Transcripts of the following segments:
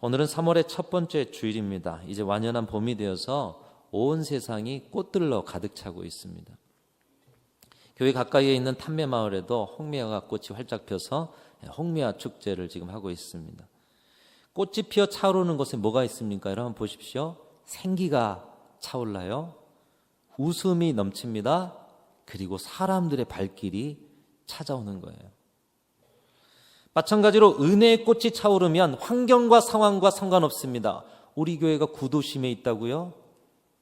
오늘은 3월의 첫 번째 주일입니다. 이제 완연한 봄이 되어서 온 세상이 꽃들로 가득 차고 있습니다. 교회 가까이에 있는 탐매마을에도 홍미화 꽃이 활짝 펴서 홍미화 축제를 지금 하고 있습니다. 꽃이 피어 차오르는 곳에 뭐가 있습니까? 여러분 보십시오. 생기가 차올라요. 웃음이 넘칩니다. 그리고 사람들의 발길이 찾아오는 거예요. 마찬가지로 은혜의 꽃이 차오르면 환경과 상황과 상관없습니다. 우리 교회가 구도심에 있다고요?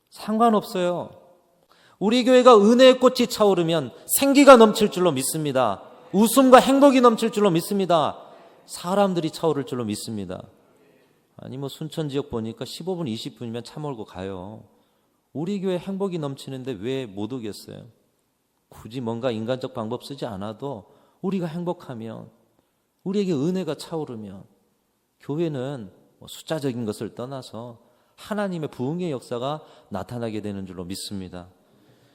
상관없어요. 우리 교회가 은혜의 꽃이 차오르면 생기가 넘칠 줄로 믿습니다. 웃음과 행복이 넘칠 줄로 믿습니다. 사람들이 차오를 줄로 믿습니다. 아니 순천 지역 보니까 15분 20분이면 차 몰고 가요. 우리 교회 행복이 넘치는데 왜 못 오겠어요? 굳이 뭔가 인간적 방법 쓰지 않아도 우리가 행복하면, 우리에게 은혜가 차오르면, 교회는 숫자적인 것을 떠나서 하나님의 부흥의 역사가 나타나게 되는 줄로 믿습니다.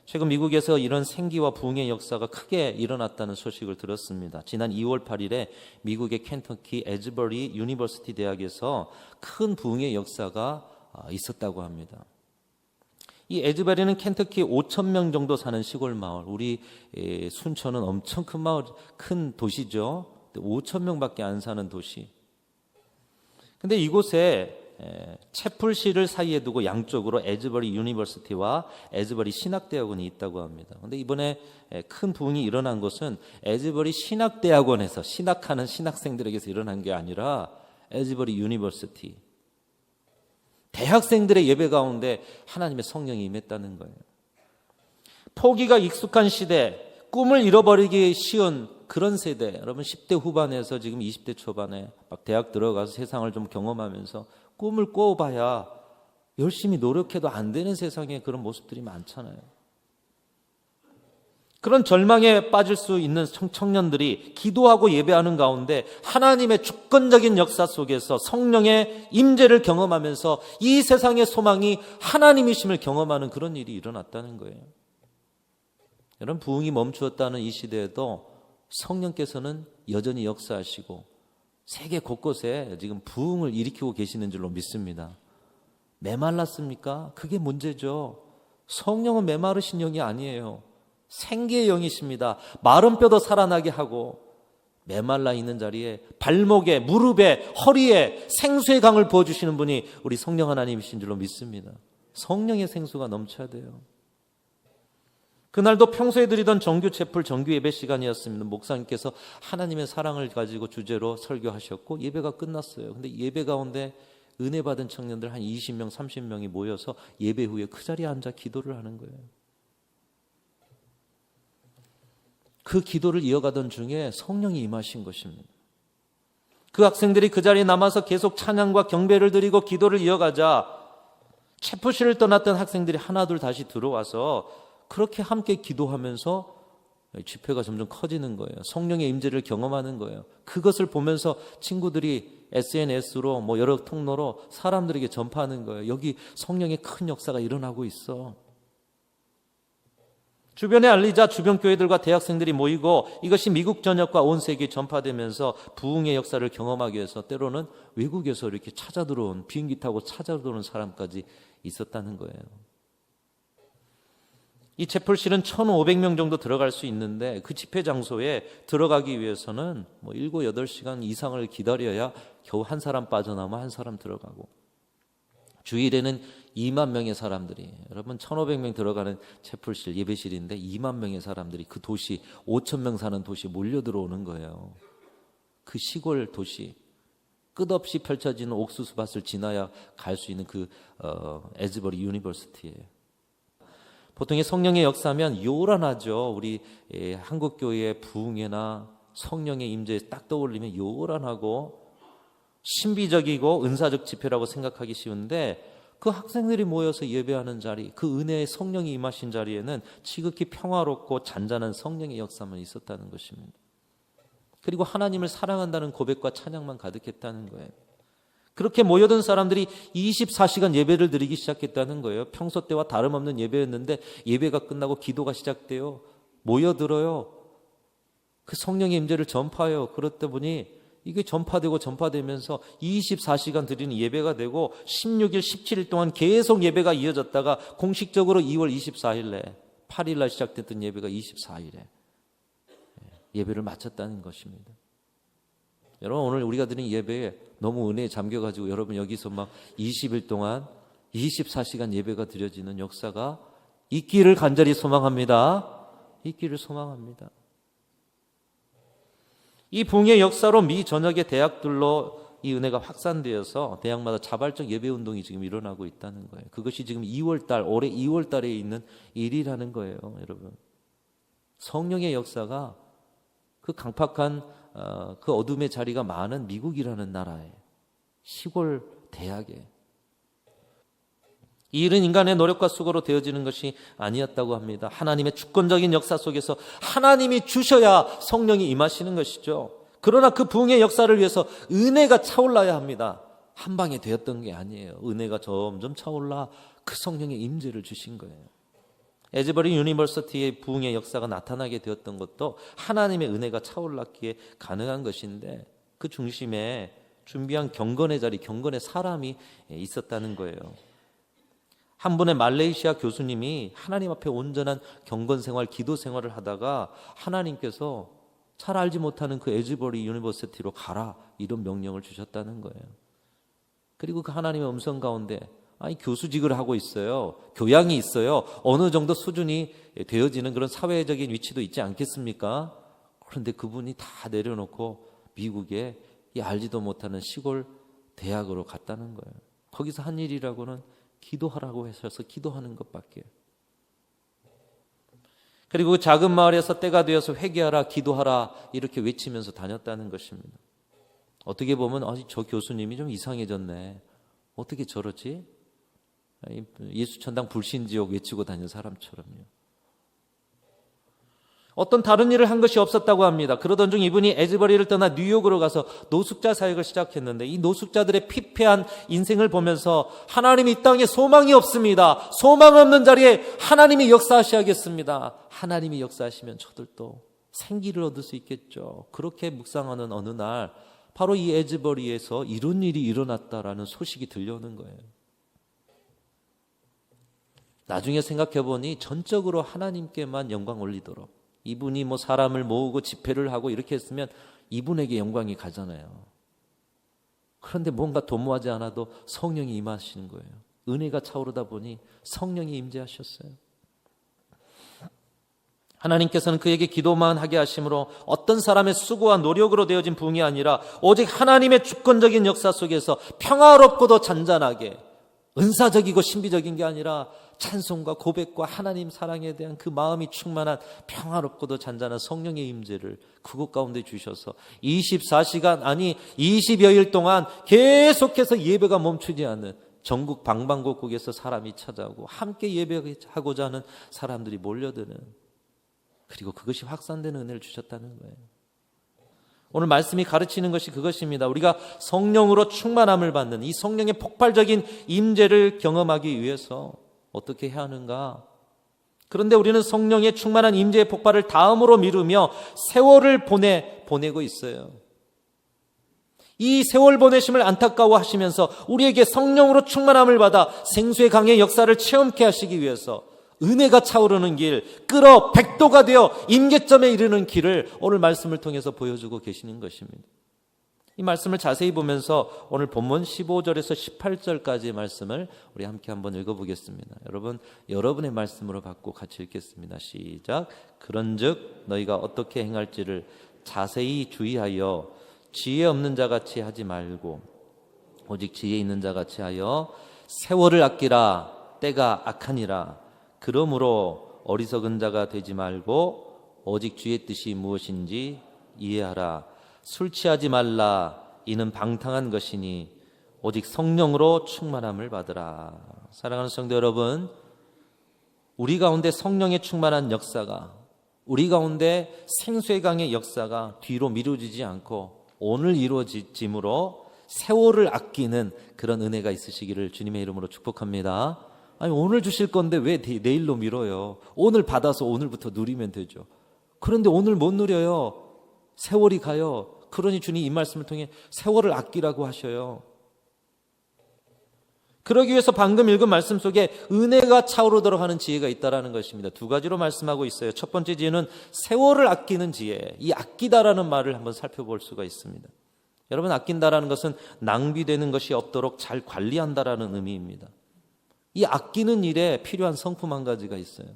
최근 미국에서 이런 생기와 부흥의 역사가 크게 일어났다는 소식을 들었습니다. 지난 2월 8일에 미국의 켄터키 에즈버리 유니버시티 대학에서 큰 부흥의 역사가 있었다고 합니다. 이 에즈버리는 켄터키 5,000명 정도 사는 시골 마을, 우리 순천은 엄청 큰 마을, 큰 도시죠. 5,000명밖에 안 사는 도시. 근데 이곳에 채플시를 사이에 두고 양쪽으로 에즈버리 유니버시티와 에즈버리 신학대학원이 있다고 합니다. 그런데 이번에 큰 부흥이 일어난 것은 에즈버리 신학대학원에서 신학하는 신학생들에게서 일어난 게 아니라 에즈버리 유니버시티, 대학생들의 예배 가운데 하나님의 성령이 임했다는 거예요. 포기가 익숙한 시대, 꿈을 잃어버리기 쉬운 그런 세대, 여러분 10대 후반에서 지금 20대 초반에 막 대학 들어가서 세상을 좀 경험하면서 꿈을 꿔봐야 열심히 노력해도 안 되는 세상에 그런 모습들이 많잖아요. 그런 절망에 빠질 수 있는 청년들이 기도하고 예배하는 가운데 하나님의 주권적인 역사 속에서 성령의 임재를 경험하면서 이 세상의 소망이 하나님이심을 경험하는 그런 일이 일어났다는 거예요. 여러분 부흥이 멈추었다는 이 시대에도 성령께서는 여전히 역사하시고 세계 곳곳에 지금 부흥을 일으키고 계시는 줄로 믿습니다. 메말랐습니까? 그게 문제죠. 성령은 메마르신 영이 아니에요. 생기의 영이십니다. 마른 뼈도 살아나게 하고 메말라 있는 자리에 발목에, 무릎에, 허리에 생수의 강을 부어주시는 분이 우리 성령 하나님이신 줄로 믿습니다. 성령의 생수가 넘쳐야 돼요. 그날도 평소에 드리던 정규 채플 정규 예배 시간이었습니다. 목사님께서 하나님의 사랑을 가지고 주제로 설교하셨고 예배가 끝났어요. 근데 예배 가운데 은혜 받은 청년들 한 20명, 30명이 모여서 예배 후에 그 자리에 앉아 기도를 하는 거예요. 그 기도를 이어가던 중에 성령이 임하신 것입니다. 그 학생들이 그 자리에 남아서 계속 찬양과 경배를 드리고 기도를 이어가자 채플실을 떠났던 학생들이 하나둘 다시 들어와서 그렇게 함께 기도하면서 집회가 점점 커지는 거예요. 성령의 임재를 경험하는 거예요. 그것을 보면서 친구들이 SNS로 여러 통로로 사람들에게 전파하는 거예요. 여기 성령의 큰 역사가 일어나고 있어. 주변에 알리자 주변 교회들과 대학생들이 모이고 이것이 미국 전역과 온 세계에 전파되면서 부흥의 역사를 경험하기 위해서 때로는 외국에서 이렇게 찾아들어온, 비행기 타고 찾아들어온 사람까지 있었다는 거예요. 이 채플실은 1,500명 정도 들어갈 수 있는데 그 집회 장소에 들어가기 위해서는 7, 8시간 이상을 기다려야 겨우 한 사람 빠져나오면 한 사람 들어가고, 주일에는 2만 명의 사람들이, 여러분 1,500명 들어가는 채플실 예배실인데 2만 명의 사람들이 그 도시, 5,000명 사는 도시에 몰려 들어오는 거예요. 그 시골 도시, 끝없이 펼쳐지는 옥수수밭을 지나야 갈 수 있는 그 에즈버리 유니버시티예요. 보통의 성령의 역사면 요란하죠. 우리 한국교회의 부흥회나 성령의 임재에 딱 떠올리면 요란하고 신비적이고 은사적 집회라고 생각하기 쉬운데 그 학생들이 모여서 예배하는 자리, 그 은혜의 성령이 임하신 자리에는 지극히 평화롭고 잔잔한 성령의 역사만 있었다는 것입니다. 그리고 하나님을 사랑한다는 고백과 찬양만 가득했다는 거예요. 그렇게 모여든 사람들이 24시간 예배를 드리기 시작했다는 거예요. 평소 때와 다름없는 예배였는데 예배가 끝나고 기도가 시작돼요. 모여들어요. 그 성령의 임재를 전파해요. 그렇다 보니 이게 전파되면서 24시간 드리는 예배가 되고 16일, 17일 동안 계속 예배가 이어졌다가 공식적으로 2월 24일에 8일날 시작됐던 예배가 24일에 예배를 마쳤다는 것입니다. 여러분, 오늘 우리가 드린 예배에 너무 은혜에 잠겨가지고 여러분 여기서 막 20일 동안 24시간 예배가 드려지는 역사가 있기를 간절히 소망합니다. 있기를 소망합니다. 이 부흥의 역사로 미 전역의 대학들로 이 은혜가 확산되어서 대학마다 자발적 예배운동이 지금 일어나고 있다는 거예요. 그것이 지금 2월달, 올해 2월달에 있는 일이라는 거예요. 여러분, 성령의 역사가 그 강팍한 그 어둠의 자리가 많은 미국이라는 나라에, 시골 대학에, 이 일은 인간의 노력과 수고로 되어지는 것이 아니었다고 합니다. 하나님의 주권적인 역사 속에서 하나님이 주셔야 성령이 임하시는 것이죠. 그러나 그 부흥의 역사를 위해서 은혜가 차올라야 합니다. 한 방에 되었던 게 아니에요. 은혜가 점점 차올라 그 성령의 임재를 주신 거예요. 에즈버리 유니버시티의 부흥의 역사가 나타나게 되었던 것도 하나님의 은혜가 차올랐기에 가능한 것인데, 그 중심에 준비한 경건의 자리, 경건의 사람이 있었다는 거예요. 한 분의 말레이시아 교수님이 하나님 앞에 온전한 경건 생활, 기도 생활을 하다가 하나님께서 잘 알지 못하는 그 에즈버리 유니버시티로 가라, 이런 명령을 주셨다는 거예요. 그리고 그 하나님의 음성 가운데, 아니 교수직을 하고 있어요, 교양이 있어요, 어느 정도 수준이 되어지는 그런 사회적인 위치도 있지 않겠습니까? 그런데 그분이 다 내려놓고 미국에 이 알지도 못하는 시골 대학으로 갔다는 거예요. 거기서 한 일이라고는 기도하라고 하셔서 기도하는 것밖에. 그리고 그 작은 마을에서 때가 되어서 회개하라, 기도하라 이렇게 외치면서 다녔다는 것입니다. 어떻게 보면 저 교수님이 좀 이상해졌네, 어떻게 저러지? 예수천당 불신지옥 외치고 다니는 사람처럼요. 어떤 다른 일을 한 것이 없었다고 합니다. 그러던 중 이분이 에즈버리를 떠나 뉴욕으로 가서 노숙자 사역을 시작했는데, 이 노숙자들의 피폐한 인생을 보면서 하나님이 이 땅에 소망이 없습니다, 소망 없는 자리에 하나님이 역사하셔야겠습니다, 하나님이 역사하시면 저들도 생기를 얻을 수 있겠죠. 그렇게 묵상하는 어느 날 바로 이 에즈버리에서 이런 일이 일어났다라는 소식이 들려오는 거예요. 나중에 생각해 보니 전적으로 하나님께만 영광 올리도록, 이분이 뭐 사람을 모으고 집회를 하고 이렇게 했으면 이분에게 영광이 가잖아요. 그런데 뭔가 도모하지 않아도 성령이 임하시는 거예요. 은혜가 차오르다 보니 성령이 임재하셨어요. 하나님께서는 그에게 기도만 하게 하심으로 어떤 사람의 수고와 노력으로 되어진 부흥이 아니라 오직 하나님의 주권적인 역사 속에서 평화롭고도 잔잔하게, 은사적이고 신비적인 게 아니라 찬송과 고백과 하나님 사랑에 대한 그 마음이 충만한 평화롭고도 잔잔한 성령의 임재를 그곳 가운데 주셔서 24시간, 아니 20여일 동안 계속해서 예배가 멈추지 않는, 전국 방방곡곡에서 사람이 찾아오고 함께 예배하고자 하는 사람들이 몰려드는, 그리고 그것이 확산되는 은혜를 주셨다는 거예요. 오늘 말씀이 가르치는 것이 그것입니다. 우리가 성령으로 충만함을 받는 이 성령의 폭발적인 임재를 경험하기 위해서 어떻게 해야 하는가? 그런데 우리는 성령의 충만한 임재의 폭발을 다음으로 미루며 세월을 보내고 있어요. 이 세월 보내심을 안타까워하시면서 우리에게 성령으로 충만함을 받아 생수의 강의 역사를 체험케 하시기 위해서 은혜가 차오르는 길, 끓어 100도가 되어 임계점에 이르는 길을 오늘 말씀을 통해서 보여주고 계시는 것입니다. 이 말씀을 자세히 보면서 오늘 본문 15절에서 18절까지의 말씀을 우리 함께 한번 읽어보겠습니다. 여러분, 여러분의 말씀으로 받고 같이 읽겠습니다. 시작. 그런즉 너희가 어떻게 행할지를 자세히 주의하여 지혜 없는 자같이 하지 말고 오직 지혜 있는 자같이 하여 세월을 아끼라. 때가 악하니라. 그러므로 어리석은 자가 되지 말고 오직 주의 뜻이 무엇인지 이해하라. 술 취하지 말라. 이는 방탕한 것이니 오직 성령으로 충만함을 받으라. 사랑하는 성도 여러분, 우리 가운데 성령의 충만한 역사가, 우리 가운데 생수의 강의 역사가 뒤로 미루어지지 않고 오늘 이루어짐으로 세월을 아끼는 그런 은혜가 있으시기를 주님의 이름으로 축복합니다. 아니, 오늘 주실 건데 왜 내일로 미뤄요? 오늘 받아서 오늘부터 누리면 되죠. 그런데 오늘 못 누려요. 세월이 가요. 그러니 주님 이 말씀을 통해 세월을 아끼라고 하셔요. 그러기 위해서 방금 읽은 말씀 속에 은혜가 차오르도록 하는 지혜가 있다는 것입니다. 두 가지로 말씀하고 있어요. 첫 번째 지혜는 세월을 아끼는 지혜. 이 아끼다라는 말을 한번 살펴볼 수가 있습니다. 여러분, 아낀다라는 것은 낭비되는 것이 없도록 잘 관리한다라는 의미입니다. 이 아끼는 일에 필요한 성품 한 가지가 있어요.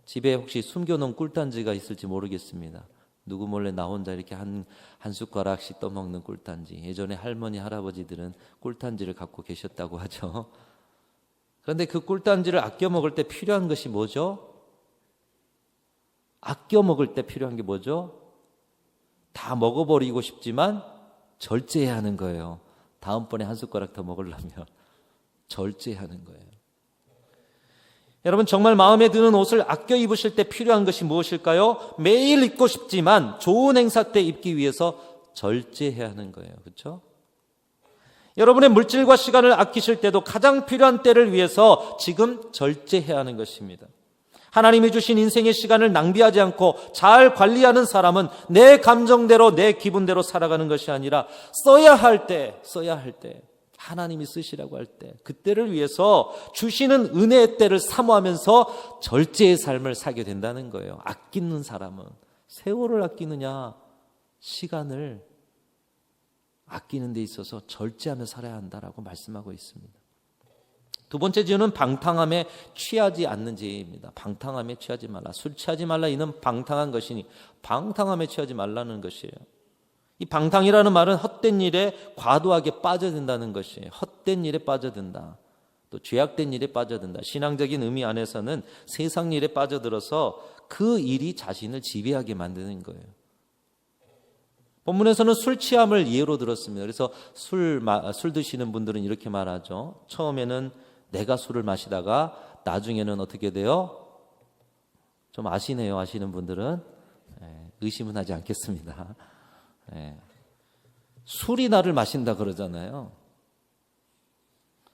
집에 혹시 숨겨놓은 꿀단지가 있을지 모르겠습니다. 누구 몰래 나 혼자 이렇게 한 숟가락씩 떠먹는 꿀단지. 예전에 할머니, 할아버지들은 꿀단지를 갖고 계셨다고 하죠. 그런데 그 꿀단지를 아껴 먹을 때 필요한 것이 뭐죠? 아껴 먹을 때 필요한 게 뭐죠? 다 먹어버리고 싶지만 절제해야 하는 거예요. 다음번에 한 숟가락 더 먹으려면 절제하는 거예요. 여러분, 정말 마음에 드는 옷을 아껴 입으실 때 필요한 것이 무엇일까요? 매일 입고 싶지만 좋은 행사 때 입기 위해서 절제해야 하는 거예요. 그렇죠? 여러분의 물질과 시간을 아끼실 때도 가장 필요한 때를 위해서 지금 절제해야 하는 것입니다. 하나님이 주신 인생의 시간을 낭비하지 않고 잘 관리하는 사람은 내 감정대로, 내 기분대로 살아가는 것이 아니라 써야 할 때 하나님이 쓰시라고 할 때, 그때를 위해서 주시는 은혜의 때를 사모하면서 절제의 삶을 살게 된다는 거예요. 아끼는 사람은 세월을 아끼느냐, 시간을 아끼는 데 있어서 절제하며 살아야 한다라고 말씀하고 있습니다. 두 번째 지혜는 방탕함에 취하지 않는 지혜입니다. 방탕함에 취하지 말라. 술 취하지 말라. 이는 방탕한 것이니 방탕함에 취하지 말라는 것이에요. 이 방탕이라는 말은 헛된 일에 과도하게 빠져든다는 것이에요. 헛된 일에 빠져든다. 또 죄악된 일에 빠져든다. 신앙적인 의미 안에서는 세상 일에 빠져들어서 그 일이 자신을 지배하게 만드는 거예요. 본문에서는 술 취함을 예로 들었습니다. 그래서 술 드시는 분들은 이렇게 말하죠. 처음에는 내가 술을 마시다가 나중에는 어떻게 돼요? 좀 아시네요. 아시는 분들은 의심은 하지 않겠습니다. 술이 나를 마신다 그러잖아요.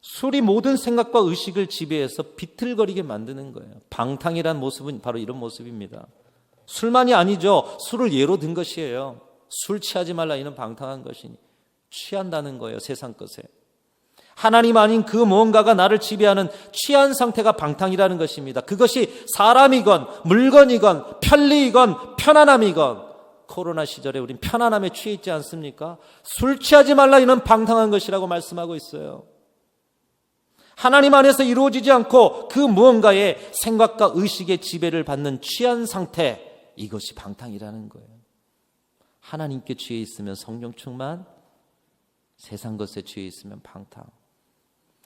술이 모든 생각과 의식을 지배해서 비틀거리게 만드는 거예요. 방탕이란 모습은 바로 이런 모습입니다. 술만이 아니죠. 술을 예로 든 것이에요. 술 취하지 말라. 이는 방탕한 것이니 취한다는 거예요. 세상 것에. 하나님 아닌 그 무언가가 나를 지배하는 취한 상태가 방탕이라는 것입니다. 그것이 사람이건 물건이건 편리이건 편안함이건, 코로나 시절에 우린 편안함에 취해 있지 않습니까? 술 취하지 말라. 이는 방탕한 것이라고 말씀하고 있어요. 하나님 안에서 이루어지지 않고 그 무언가의 생각과 의식의 지배를 받는 취한 상태, 이것이 방탕이라는 거예요. 하나님께 취해 있으면 성령 충만, 세상 것에 취해 있으면 방탕.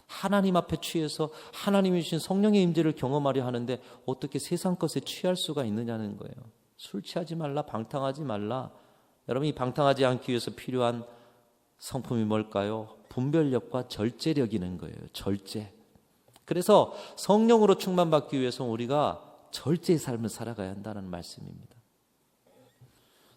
하나님 앞에 취해서 하나님이 주신 성령의 임재를 경험하려 하는데 어떻게 세상 것에 취할 수가 있느냐는 거예요. 술 취하지 말라, 방탕하지 말라. 여러분, 이 방탕하지 않기 위해서 필요한 성품이 뭘까요? 분별력과 절제력이는 거예요. 절제. 그래서 성령으로 충만받기 위해서 우리가 절제의 삶을 살아가야 한다는 말씀입니다.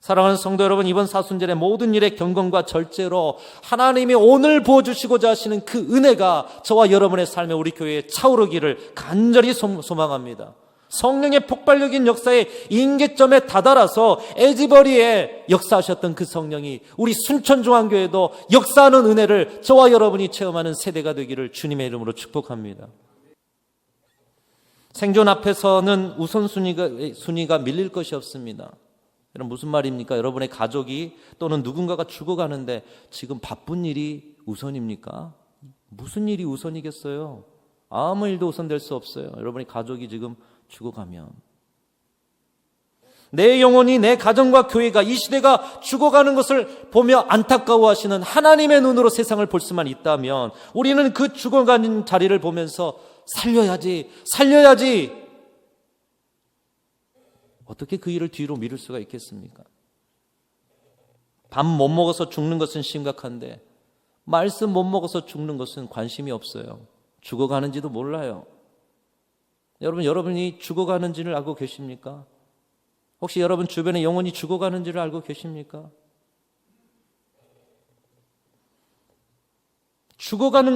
사랑하는 성도 여러분, 이번 사순절의 모든 일의 경건과 절제로 하나님이 오늘 부어주시고자 하시는 그 은혜가 저와 여러분의 삶에, 우리 교회에 차오르기를 간절히 소망합니다. 성령의 폭발적인 역사의 임계점에 다다라서 에지버리에 역사하셨던 그 성령이 우리 순천중앙교회도 역사하는 은혜를 저와 여러분이 체험하는 세대가 되기를 주님의 이름으로 축복합니다. 생존 앞에서는 우선순위가 밀릴 것이 없습니다. 여러분, 무슨 말입니까? 여러분의 가족이 또는 누군가가 죽어가는데 지금 바쁜 일이 우선입니까? 무슨 일이 우선이겠어요? 아무 일도 우선될 수 없어요. 여러분의 가족이 지금 죽어가면, 내 영혼이, 내 가정과 교회가, 이 시대가 죽어가는 것을 보며 안타까워하시는 하나님의 눈으로 세상을 볼 수만 있다면 우리는 그 죽어가는 자리를 보면서 살려야지 어떻게 그 일을 뒤로 미룰 수가 있겠습니까? 밥 못 먹어서 죽는 것은 심각한데 말씀 못 먹어서 죽는 것은 관심이 없어요. 죽어가는지도 몰라요. 여러분이 죽어가는지를 알고 계십니까? 혹시 여러분 주변에 영혼이 죽어가는지를 알고 계십니까? 죽어가는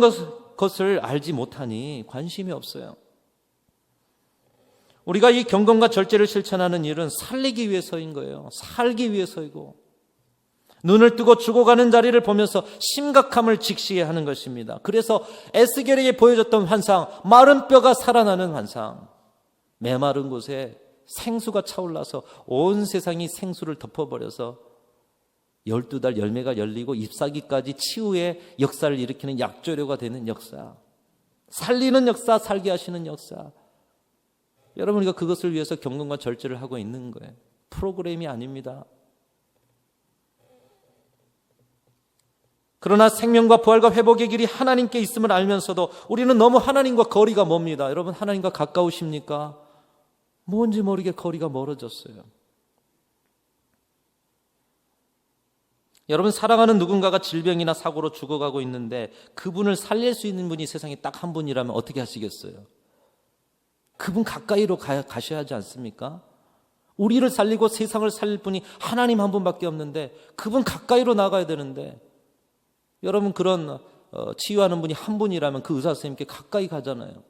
것을 알지 못하니 관심이 없어요. 우리가 이 경건과 절제를 실천하는 일은 살리기 위해서인 거예요. 살기 위해서이고, 눈을 뜨고 죽어가는 자리를 보면서 심각함을 직시해야 하는 것입니다. 그래서 에스겔에게 보여줬던 환상, 마른 뼈가 살아나는 환상, 메마른 곳에 생수가 차올라서 온 세상이 생수를 덮어버려서 12달 열매가 열리고 잎사귀까지 치유의 역사를 일으키는 약조류가 되는 역사, 살리는 역사, 살게 하시는 역사. 여러분, 우리가 그것을 위해서 경건과 절제를 하고 있는 거예요. 프로그램이 아닙니다. 그러나 생명과 부활과 회복의 길이 하나님께 있음을 알면서도 우리는 너무 하나님과 거리가 멉니다. 여러분, 하나님과 가까우십니까? 뭔지 모르게 거리가 멀어졌어요. 여러분, 사랑하는 누군가가 질병이나 사고로 죽어가고 있는데 그분을 살릴 수 있는 분이 세상에 딱 한 분이라면 어떻게 하시겠어요? 그분 가까이로 가셔야 하지 않습니까? 우리를 살리고 세상을 살릴 분이 하나님 한 분밖에 없는데 그분 가까이로 나가야 되는데, 여러분, 그런 치유하는 분이 한 분이라면 그 의사 선생님께 가까이 가잖아요.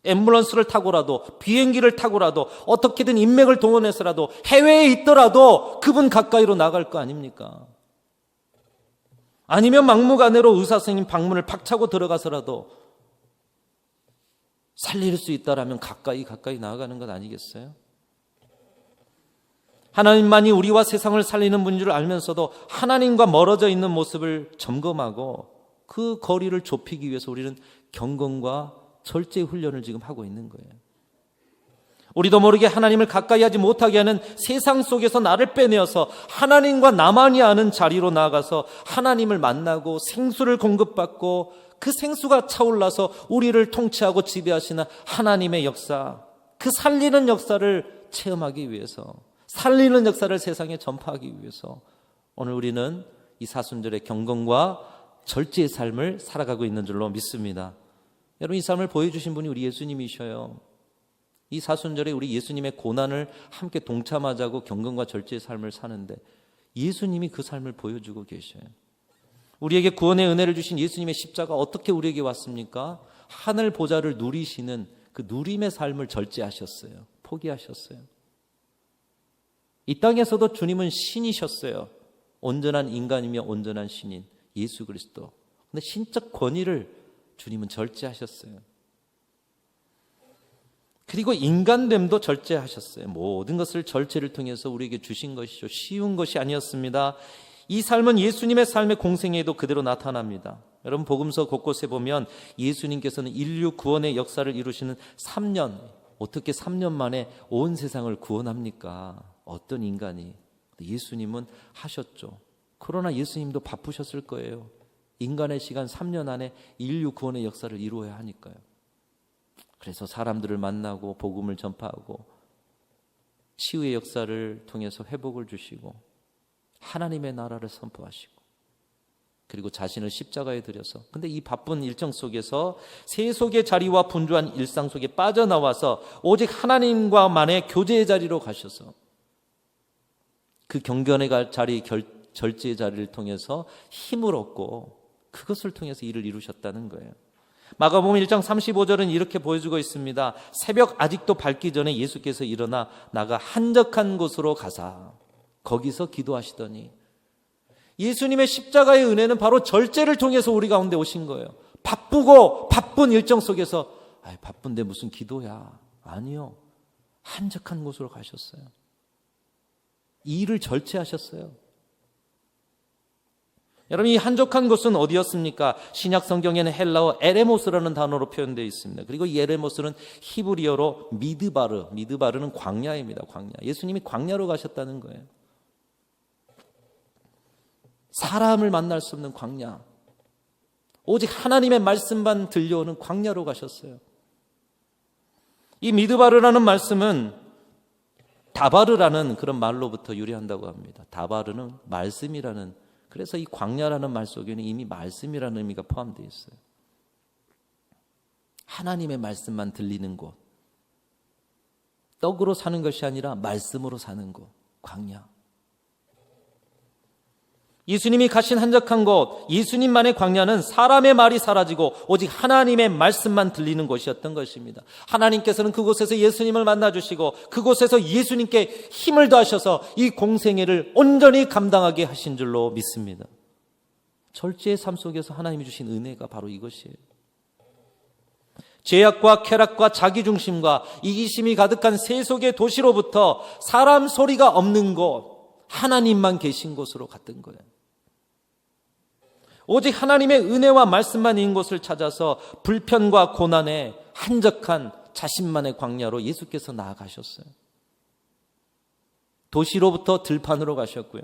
앰뷸런스를 타고라도 비행기를 타고라도 어떻게든 인맥을 동원해서라도 해외에 있더라도 그분 가까이로 나갈 거 아닙니까? 아니면 막무가내로 의사 선생님 방문을 박차고 들어가서라도 살릴 수 있다라면 가까이 나아가는 것 아니겠어요? 하나님만이 우리와 세상을 살리는 분인 줄 알면서도 하나님과 멀어져 있는 모습을 점검하고 그 거리를 좁히기 위해서 우리는 경건과 절제 훈련을 지금 하고 있는 거예요. 우리도 모르게 하나님을 가까이 하지 못하게 하는 세상 속에서 나를 빼내어서 하나님과 나만이 아는 자리로 나아가서 하나님을 만나고 생수를 공급받고 그 생수가 차올라서 우리를 통치하고 지배하시는 하나님의 역사, 그 살리는 역사를 체험하기 위해서, 살리는 역사를 세상에 전파하기 위해서 오늘 우리는 이 사순절의 경건과 절제의 삶을 살아가고 있는 줄로 믿습니다. 여러분, 이 삶을 보여주신 분이 우리 예수님이셔요. 이 사순절에 우리 예수님의 고난을 함께 동참하자고 경건과 절제의 삶을 사는데 예수님이 그 삶을 보여주고 계셔요. 우리에게 구원의 은혜를 주신 예수님의 십자가 어떻게 우리에게 왔습니까? 하늘 보좌를 누리시는 그 누림의 삶을 절제하셨어요. 포기하셨어요. 이 땅에서도 주님은 신이셨어요. 온전한 인간이며 온전한 신인 예수 그리스도. 근데 신적 권위를 주님은 절제하셨어요. 그리고 인간됨도 절제하셨어요. 모든 것을 절제를 통해서 우리에게 주신 것이죠. 쉬운 것이 아니었습니다. 이 삶은 예수님의 삶의 공생애에도 그대로 나타납니다. 여러분, 복음서 곳곳에 보면 예수님께서는 인류 구원의 역사를 이루시는 3년, 어떻게 3년 만에 온 세상을 구원합니까? 어떤 인간이? 예수님은 하셨죠. 그러나 예수님도 바쁘셨을 거예요. 인간의 시간 3년 안에 인류 구원의 역사를 이루어야 하니까요. 그래서 사람들을 만나고 복음을 전파하고 치유의 역사를 통해서 회복을 주시고 하나님의 나라를 선포하시고 그리고 자신을 십자가에 들여서, 근데 이 바쁜 일정 속에서 세속의 자리와 분주한 일상 속에 빠져나와서 오직 하나님과만의 교제의 자리로 가셔서 그 경건의 자리, 절제의 자리를 통해서 힘을 얻고 그것을 통해서 일을 이루셨다는 거예요. 마가복음 1장 35절은 이렇게 보여주고 있습니다. 새벽 아직도 밝기 전에 예수께서 일어나 나가 한적한 곳으로 가사 거기서 기도하시더니, 예수님의 십자가의 은혜는 바로 절제를 통해서 우리 가운데 오신 거예요. 바쁘고 바쁜 일정 속에서 바쁜데 무슨 기도야. 아니요. 한적한 곳으로 가셨어요. 일을 절제하셨어요. 여러분, 이 한적한 곳은 어디였습니까? 신약 성경에는 헬라어 에레모스라는 단어로 표현되어 있습니다. 그리고 이 에레모스는 히브리어로 미드바르는 광야입니다. 광야. 예수님이 광야로 가셨다는 거예요. 사람을 만날 수 없는 광야, 오직 하나님의 말씀만 들려오는 광야로 가셨어요. 이 미드바르라는 말씀은 다바르라는 그런 말로부터 유래한다고 합니다. 다바르는 말씀이라는, 그래서 이 광야라는 말 속에는 이미 말씀이라는 의미가 포함되어 있어요. 하나님의 말씀만 들리는 곳, 떡으로 사는 것이 아니라 말씀으로 사는 곳, 광야. 예수님이 가신 한적한 곳, 예수님만의 광야는 사람의 말이 사라지고 오직 하나님의 말씀만 들리는 곳이었던 것입니다. 하나님께서는 그곳에서 예수님을 만나주시고 그곳에서 예수님께 힘을 더하셔서 이 공생애를 온전히 감당하게 하신 줄로 믿습니다. 절제의 삶 속에서 하나님이 주신 은혜가 바로 이것이에요. 죄악과 쾌락과 자기중심과 이기심이 가득한 세속의 도시로부터 사람 소리가 없는 곳, 하나님만 계신 곳으로 갔던 거예요. 오직 하나님의 은혜와 말씀만 있는 곳을 찾아서 불편과 고난에 한적한 자신만의 광야로 예수께서 나아가셨어요. 도시로부터 들판으로 가셨고요.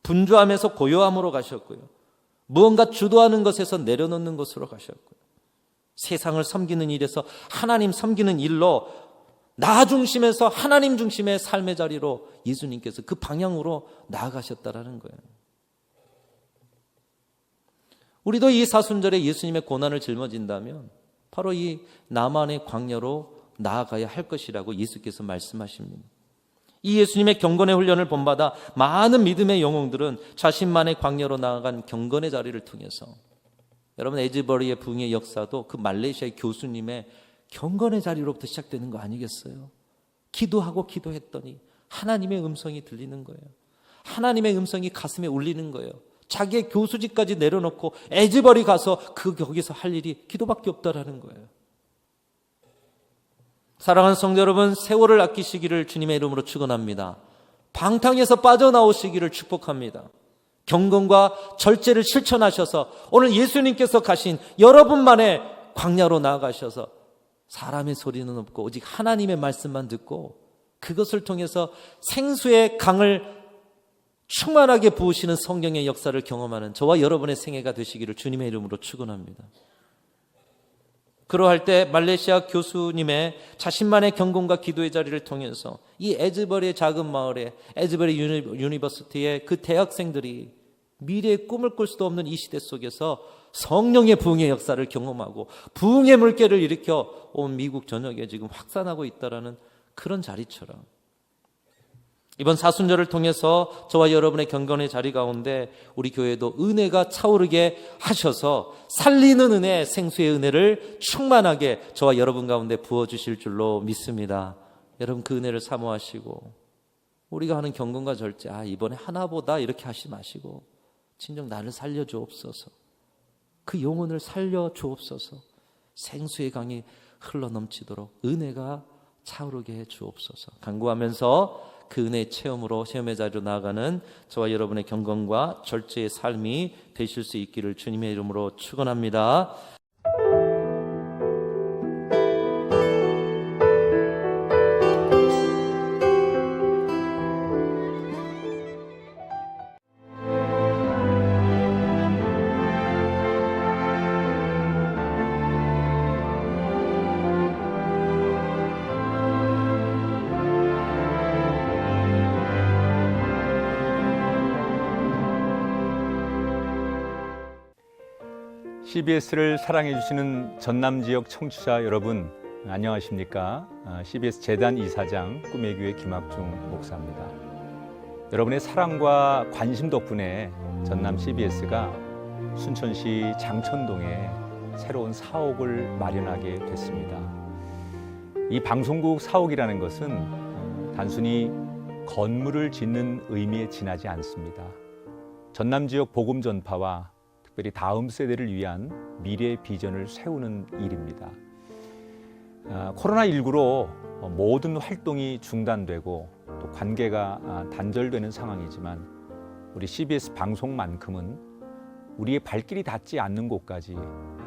분주함에서 고요함으로 가셨고요. 무언가 주도하는 것에서 내려놓는 곳으로 가셨고요. 세상을 섬기는 일에서 하나님 섬기는 일로 나 중심에서 하나님 중심의 삶의 자리로 예수님께서 그 방향으로 나아가셨다라는 거예요. 우리도 이 사순절에 예수님의 고난을 짊어진다면 바로 이 나만의 광야로 나아가야 할 것이라고 예수께서 말씀하십니다. 이 예수님의 경건의 훈련을 본받아 많은 믿음의 영웅들은 자신만의 광야로 나아간 경건의 자리를 통해서, 여러분 에즈버리의 부흥의 역사도 그 말레이시아의 교수님의 경건의 자리로부터 시작되는 거 아니겠어요? 기도하고 기도했더니 하나님의 음성이 들리는 거예요. 하나님의 음성이 가슴에 울리는 거예요. 자기의 교수직까지 내려놓고 에즈버리 가서 거기서 할 일이 기도밖에 없다라는 거예요. 사랑하는 성도 여러분, 세월을 아끼시기를 주님의 이름으로 축원합니다. 방탕에서 빠져나오시기를 축복합니다. 경건과 절제를 실천하셔서 오늘 예수님께서 가신 여러분만의 광야로 나아가셔서 사람의 소리는 없고 오직 하나님의 말씀만 듣고 그것을 통해서 생수의 강을 충만하게 부으시는 성령의 역사를 경험하는 저와 여러분의 생애가 되시기를 주님의 이름으로 축원합니다. 그러할 때 말레이시아 교수님의 자신만의 경건과 기도의 자리를 통해서 이 에즈버리의 작은 마을에 에즈버리 유니버시티의 그 대학생들이 미래의 꿈을 꿀 수도 없는 이 시대 속에서 성령의 부흥의 역사를 경험하고 부흥의 물결을 일으켜 온 미국 전역에 지금 확산하고 있다라는 그런 자리처럼 이번 사순절을 통해서 저와 여러분의 경건의 자리 가운데 우리 교회도 은혜가 차오르게 하셔서 살리는 은혜, 생수의 은혜를 충만하게 저와 여러분 가운데 부어주실 줄로 믿습니다. 여러분 그 은혜를 사모하시고 우리가 하는 경건과 절제, 이번에 하나보다 이렇게 하지 마시고 진정 나를 살려주옵소서. 그 영혼을 살려주옵소서. 생수의 강이 흘러넘치도록 은혜가 차오르게 해 주옵소서. 간구하면서 그 은혜의 체험으로 체험의 자리로 나아가는 저와 여러분의 경건과 절제의 삶이 되실 수 있기를 주님의 이름으로 축원합니다. CBS를 사랑해 주시는 전남 지역 청취자 여러분, 안녕하십니까? CBS 재단 이사장 꿈의 교회 김학중 목사입니다. 여러분의 사랑과 관심 덕분에 전남 CBS가 순천시 장천동에 새로운 사옥을 마련하게 됐습니다. 이 방송국 사옥이라는 것은 단순히 건물을 짓는 의미에 지나지 않습니다. 전남 지역 복음 전파와 특별히 다음 세대를 위한 미래 비전을 세우는 일입니다. 코로나19로 모든 활동이 중단되고 또 관계가 단절되는 상황이지만 우리 CBS 방송만큼은 우리의 발길이 닿지 않는 곳까지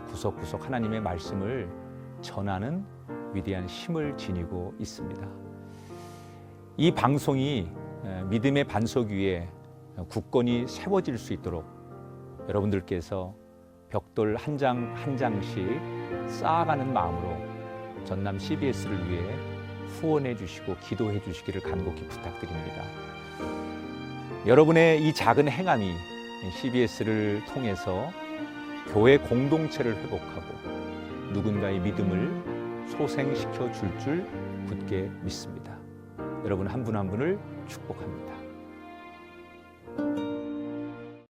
구석구석 하나님의 말씀을 전하는 위대한 힘을 지니고 있습니다. 이 방송이 믿음의 반석 위에 굳건히 세워질 수 있도록 여러분들께서 벽돌 한 장 한 장씩 쌓아가는 마음으로 전남 CBS를 위해 후원해 주시고 기도해 주시기를 간곡히 부탁드립니다. 여러분의 이 작은 행함이 CBS를 통해서 교회 공동체를 회복하고 누군가의 믿음을 소생시켜 줄 굳게 믿습니다. 여러분 한 분 한 분을 축복합니다.